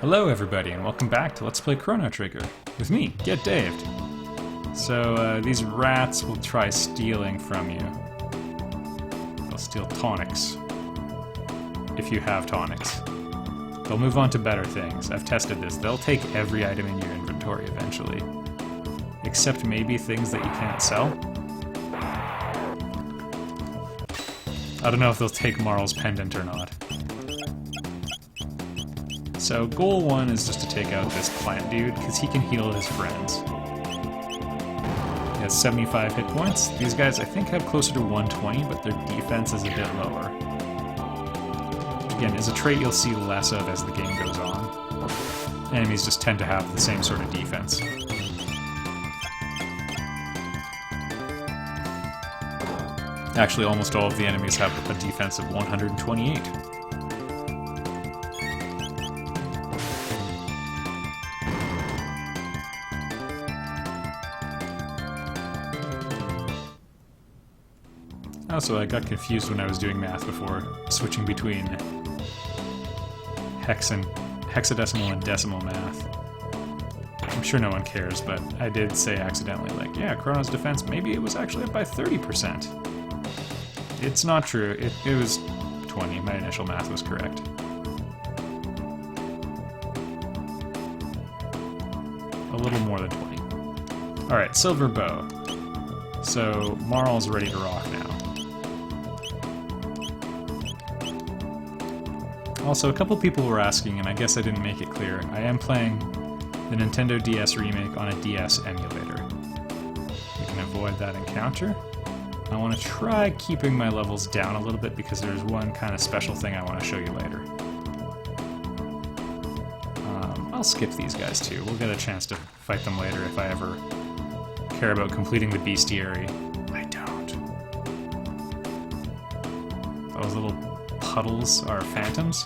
Hello everybody and welcome back to Let's Play Chrono Trigger with me, Get Daved. So these rats will try stealing from you. They'll steal tonics, if you have tonics. They'll move on to better things. I've tested this. They'll take every item in your inventory eventually. Except maybe things that you can't sell. I don't know if they'll take Marl's pendant or not. So goal one is just to take out this plant dude, because he can heal his friends. He has 75 hit points. These guys I think have closer to 120, but their defense is a bit lower. Which again is a trait you'll see less of as the game goes on. Enemies just tend to have the same sort of defense. Actually, almost all of the enemies have a defense of 128. Also, I got confused when I was doing math before, switching between hexadecimal and decimal math. I'm sure no one cares, but I did say accidentally, like, yeah, Chrono's defense, maybe it was actually up by 30%. It's not true. It was 20. My initial math was correct. A little more than 20. Alright, Silver Bow. So, Marl's ready to rock now. Also, a couple people were asking, and I guess I didn't make it clear, I am playing the Nintendo DS remake on a DS emulator. You can avoid that encounter. I want to try keeping my levels down a little bit because there's one kind of special thing I want to show you later. I'll skip these guys too. We'll get a chance to fight them later if I ever care about completing the bestiary. I don't. Those little puddles are phantoms,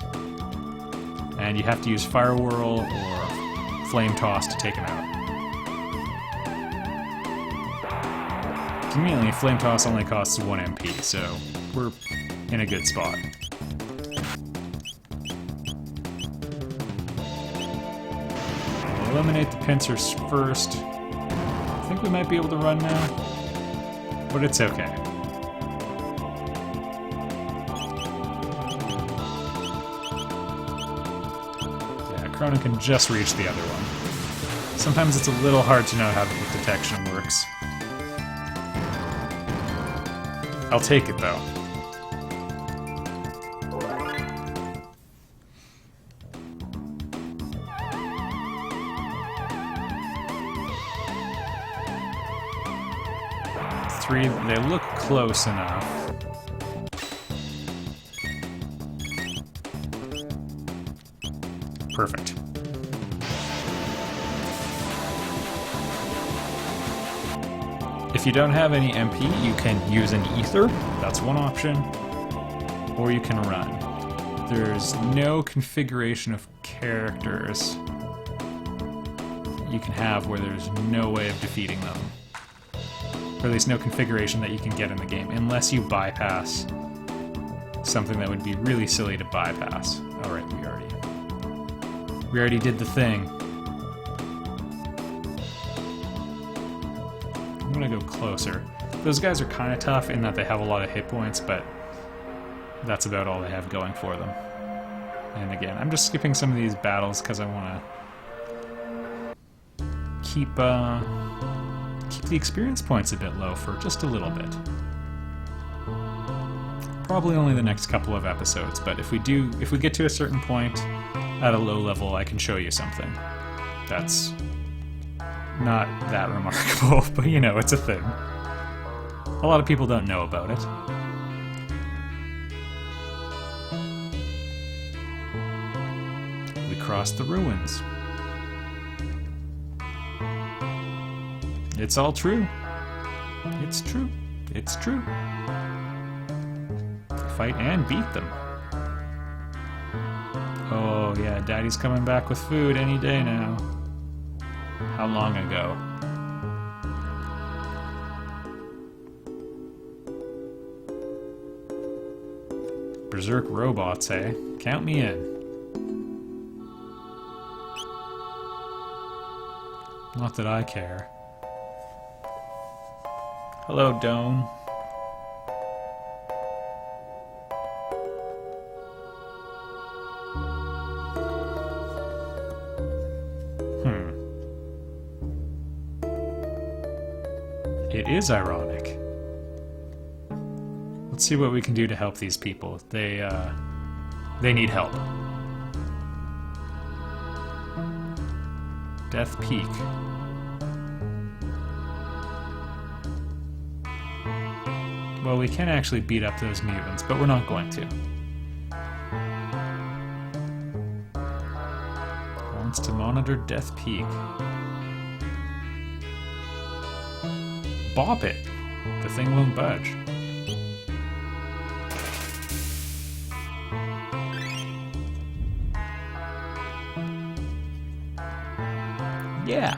and you have to use Fire Whirl or Flame Toss to take them out. Conveniently, Flame Toss only costs 1 MP, so we're in a good spot. We'll eliminate the pincers first. I think we might be able to run now, but it's okay. Chrono can just reach the other one. Sometimes it's a little hard to know how the detection works. I'll take it though. Three, they look close enough. Perfect. If you don't have any MP, you can use an ether, that's one option, or you can run. There's no configuration of characters you can have where there's no way of defeating them. Or at least no configuration that you can get in the game, unless you bypass something that would be really silly to bypass. Alright, we already did the thing. I'm gonna go closer. Those guys are kind of tough in that they have a lot of hit points, but that's about all they have going for them. And again, I'm just skipping some of these battles because I want to keep the experience points a bit low for just a little bit. Probably only the next couple of episodes, but if we get to a certain point at a low level, I can show you something. That's not that remarkable, but you know, it's a thing. A lot of people don't know about it. We crossed the ruins. It's all true. It's true. It's true. Fight and beat them. Oh yeah, Daddy's coming back with food any day now. How long ago? Berserk robots, eh? Count me in. Not that I care. Hello, Doan. It is ironic. Let's see what we can do to help these people. They need help. Death Peak. Well, we can actually beat up those mutants, but we're not going to. Wants to monitor Death Peak. Bop it! The thing won't budge. Yeah!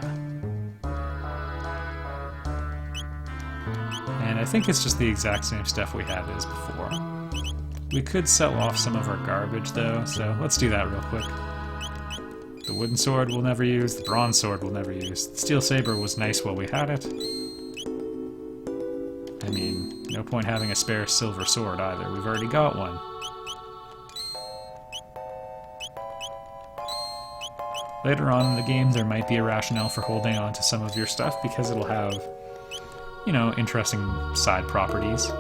And I think it's just the exact same stuff we had as before. We could sell off some of our garbage though, so let's do that real quick. The wooden sword we'll never use, the bronze sword we'll never use. The steel saber was nice while we had it. I mean, no point having a spare silver sword either, we've already got one. Later on in the game, there might be a rationale for holding on to some of your stuff because it'll have, you know, interesting side properties.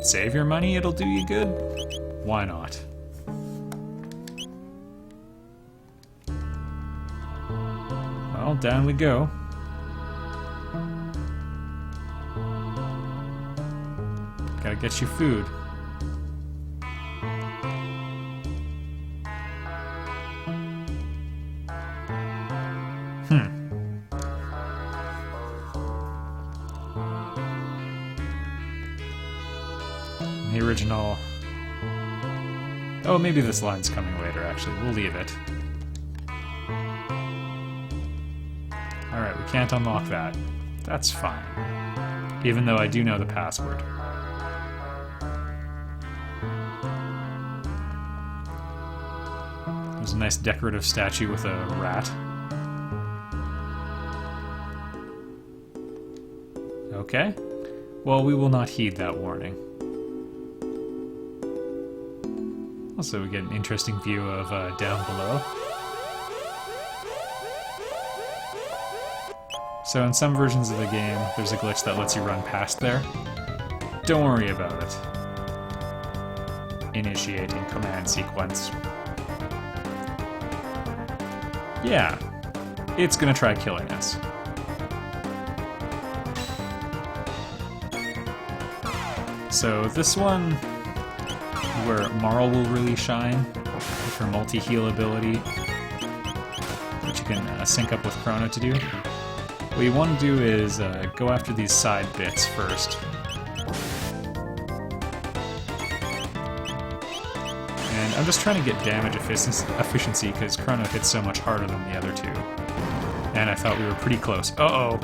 Save your money, it'll do you good? Why not? Well, down we go. Gotta get you food. The original... Oh, maybe this line's coming later, actually. We'll leave it. Alright, we can't unlock that. That's fine. Even though I do know the password. There's a nice decorative statue with a rat. Okay. Well, we will not heed that warning. Also, we get an interesting view of down below. So in some versions of the game, there's a glitch that lets you run past there. Don't worry about it. Initiating command sequence. Yeah, it's gonna try killing us. So this one, where Marl will really shine with her multi-heal ability, which you can sync up with Chrono to do. What you want to do is go after these side bits first. And I'm just trying to get damage efficiency because Chrono hits so much harder than the other two. And I thought we were pretty close. Uh-oh!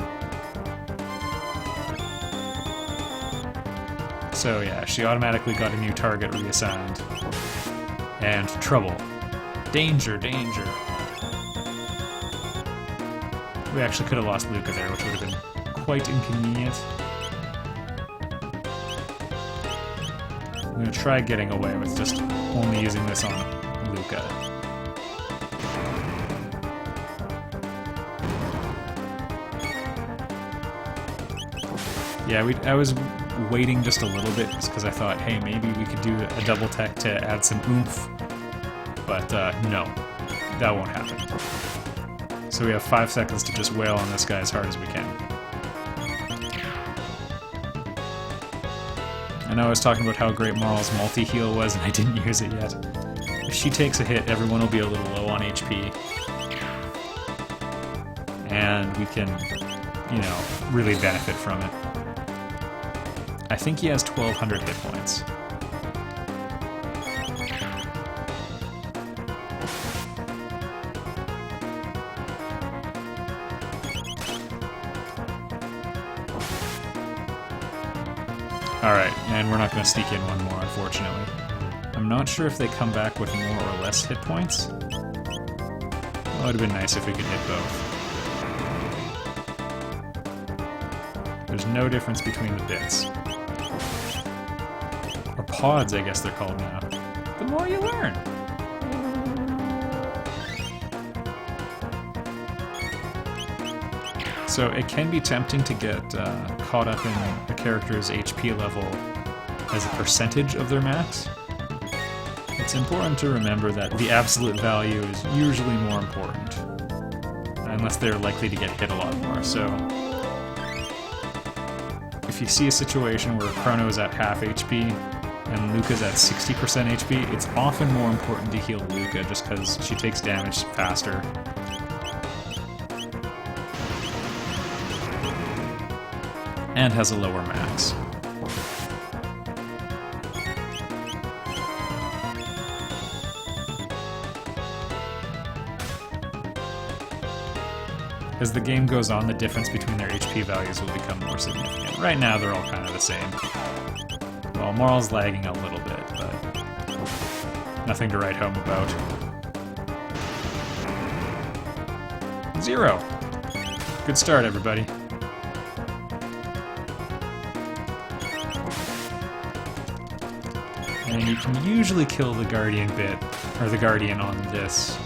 So yeah, she automatically got a new target reassigned. And trouble. Danger, danger. We actually could have lost Luca there, which would have been quite inconvenient. I'm going to try getting away with just only using this on Luca. Yeah, I was waiting just a little bit just because I thought, hey, maybe we could do a double tech to add some oomph. But no, that won't happen. So we have 5 seconds to just wail on this guy as hard as we can. I know I was talking about how great Marl's multi-heal was and I didn't use it yet. If she takes a hit, everyone will be a little low on HP. And we can, you know, really benefit from it. I think he has 1,200 hit points. Alright, and we're not going to sneak in one more, unfortunately. I'm not sure if they come back with more or less hit points. Well, it would have been nice if we could hit both. There's no difference between the bits. Or pods, I guess they're called now. The more you learn! So it can be tempting to get caught up in a character's HP level as a percentage of their max. It's important to remember that the absolute value is usually more important, unless they're likely to get hit a lot more. So if you see a situation where Chrono is at half HP and Luca's at 60% HP, it's often more important to heal Luca just because she takes damage faster. And has a lower max. As the game goes on, the difference between their HP values will become more significant. Right now, they're all kind of the same. Well, Marl's lagging a little bit, but nothing to write home about. 0! Good start, everybody. And you can usually kill the Guardian bit, or the Guardian on this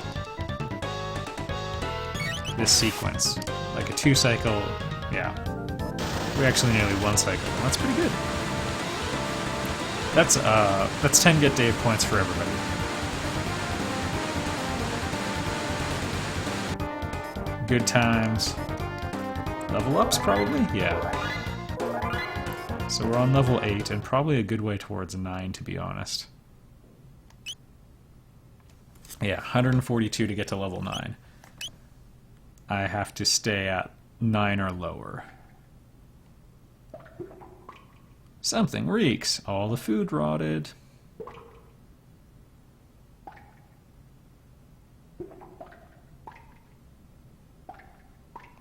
sequence. Like a 2-cycle, yeah. We actually nearly 1 cycle. That's pretty good. That's 10 Get Dave points for everybody. Good times. Level ups, probably? Yeah. So we're on level 8, and probably a good way towards 9, to be honest. Yeah, 142 to get to level 9. I have to stay at 9 or lower. Something reeks. All the food rotted.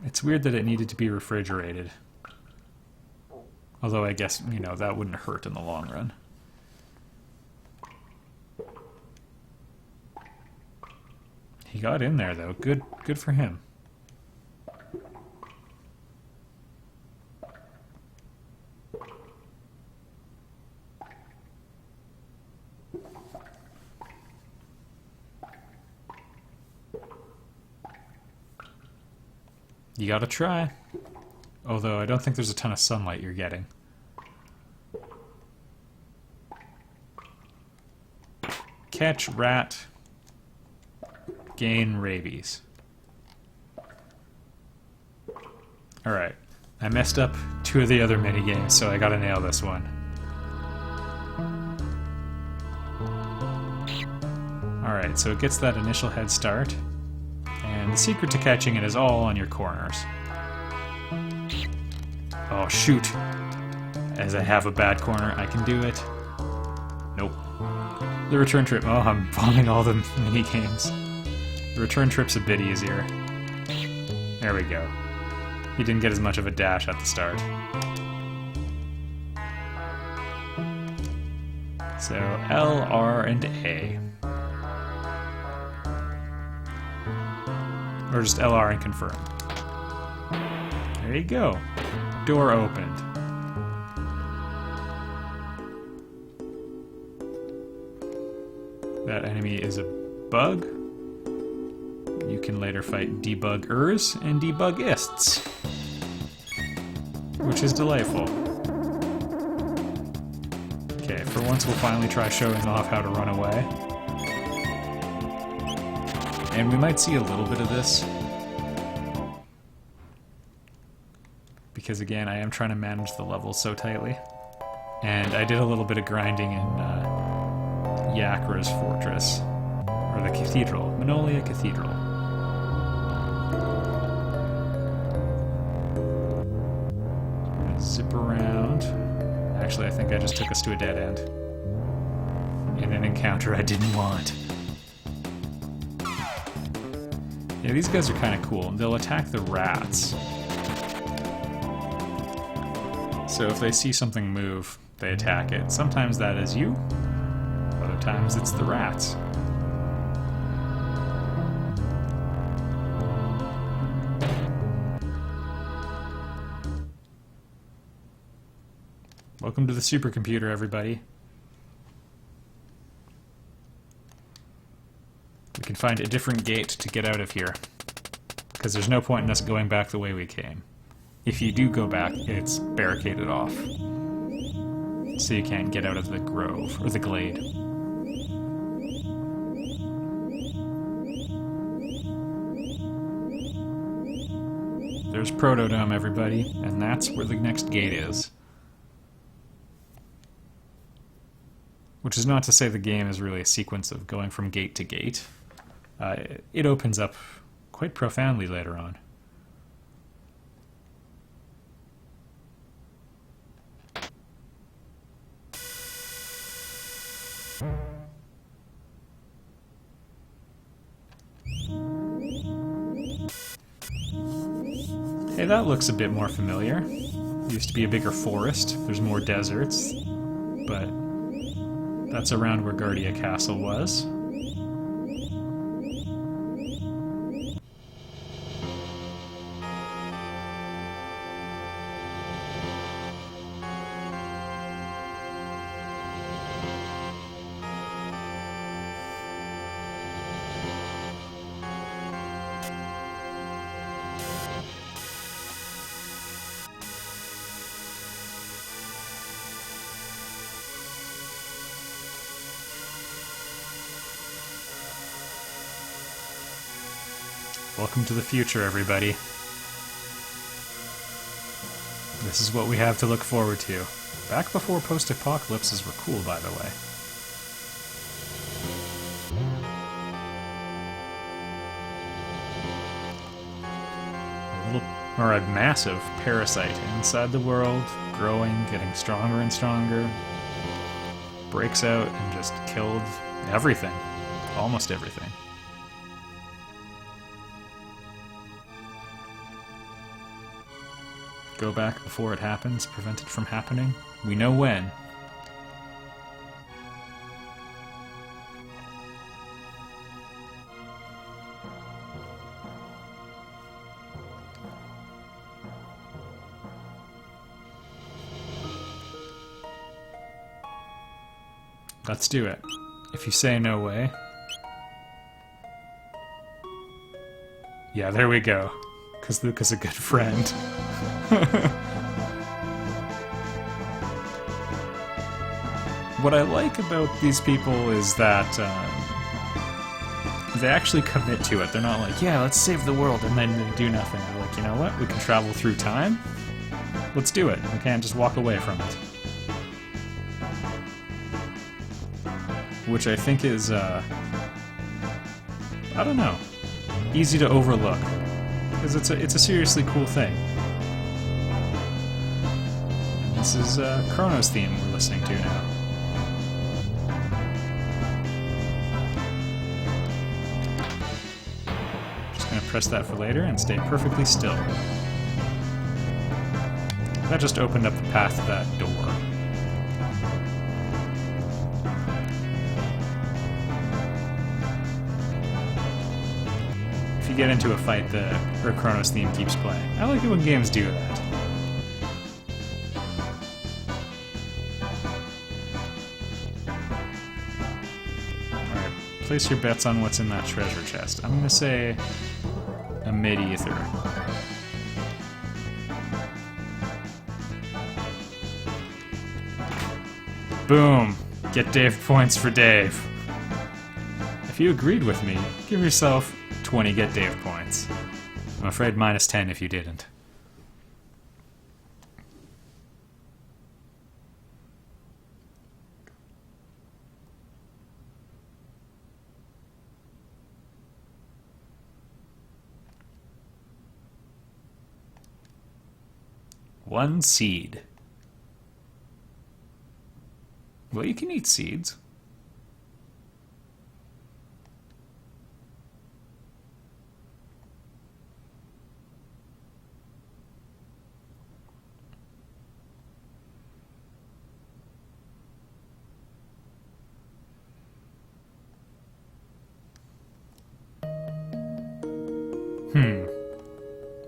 It's weird that it needed to be refrigerated. Although I guess, you know, that wouldn't hurt in the long run. He got in there, though. Good for him. You gotta try. Although I don't think there's a ton of sunlight you're getting. Catch rat. Gain rabies. Alright. I messed up 2 of the other minigames, so I gotta nail this one. Alright, so it gets that initial head start. And the secret to catching it is all on your corners. Oh, shoot. As I have a bad corner, I can do it. Nope. The return trip. Oh, I'm bombing all the mini-games. The return trip's a bit easier. There we go. He didn't get as much of a dash at the start. So, L, R, and A. Or just LR and confirm. There you go. Door opened. That enemy is a bug. You can later fight debuggers and debuggists, which is delightful. Okay, for once we'll finally try showing off how to run away. And we might see a little bit of this. Because again, I am trying to manage the levels so tightly. And I did a little bit of grinding in Yakra's Fortress. Or the Cathedral. Manolia Cathedral. Zip around. Actually, I think I just took us to a dead end. In an encounter I didn't want. Yeah, these guys are kind of cool. They'll attack the rats. So if they see something move, they attack it. Sometimes that is you. Other other times it's the rats. Welcome to the supercomputer, everybody. We can find a different gate to get out of here, because there's no point in us going back the way we came. If you do go back, it's barricaded off, so you can't get out of the grove, or the glade. There's Protodome, everybody, and that's where the next gate is. Which is not to say the game is really a sequence of going from gate to gate. It opens up quite profoundly later on. Hey, that looks a bit more familiar. Used to be a bigger forest. There's more deserts, but that's around where Guardia Castle was. Welcome to the future, everybody. This is what we have to look forward to. Back before post-apocalypses were cool, by the way. A massive parasite inside the world, growing, getting stronger and stronger, breaks out and just killed everything. Almost everything. Go back before it happens, prevent it from happening. We know when. Let's do it. If you say no way. Yeah, there we go. Because Luke is a good friend. What I like about these people is that they actually commit to it. They're not like, yeah, let's save the world, and then they do nothing. They're like, you know what? We can travel through time. Let's do it. We can't just walk away from it. Which I think is, I don't know, easy to overlook. Because it's a seriously cool thing. And this is Chrono's theme we're listening to now. Just gonna press that for later and stay perfectly still. That just opened up the path to that door. If you get into a fight, the Chrono's theme keeps playing. I like it when games do that. Alright, place your bets on what's in that treasure chest. I'm gonna say a mid-ether. Boom! Get Dave points for Dave. If you agreed with me, give yourself 20 Get Dave points. I'm afraid minus 10 if you didn't. One seed. Well, you can eat seeds.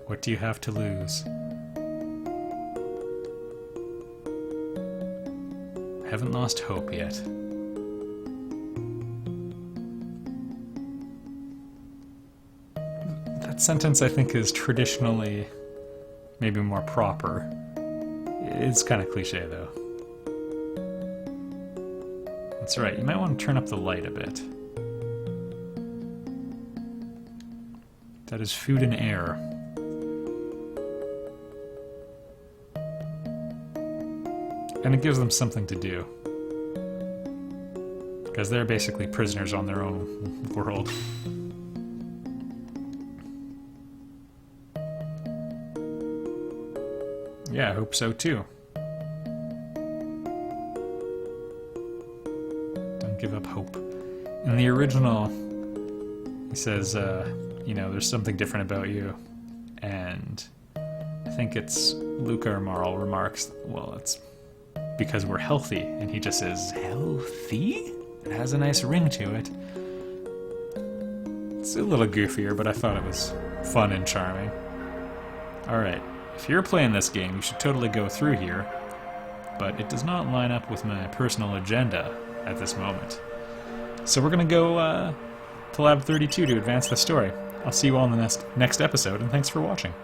What do you have to lose? Haven't lost hope yet. That sentence, I think, is traditionally maybe more proper. It's kind of cliche, though. That's right, you might want to turn up the light a bit. That is food and air. And it gives them something to do. Because they're basically prisoners on their own world. Yeah, I hope so too. Don't give up hope. In the original, he says, you know, there's something different about you. And I think it's Luca or Marl remarks, well, it's because we're healthy. And he just says, healthy? It has a nice ring to it. It's a little goofier, but I thought it was fun and charming. Alright, if you're playing this game, you should totally go through here, but it does not line up with my personal agenda at this moment. So we're going to go to Lab 32 to advance the story. I'll see you all in the next episode, and thanks for watching.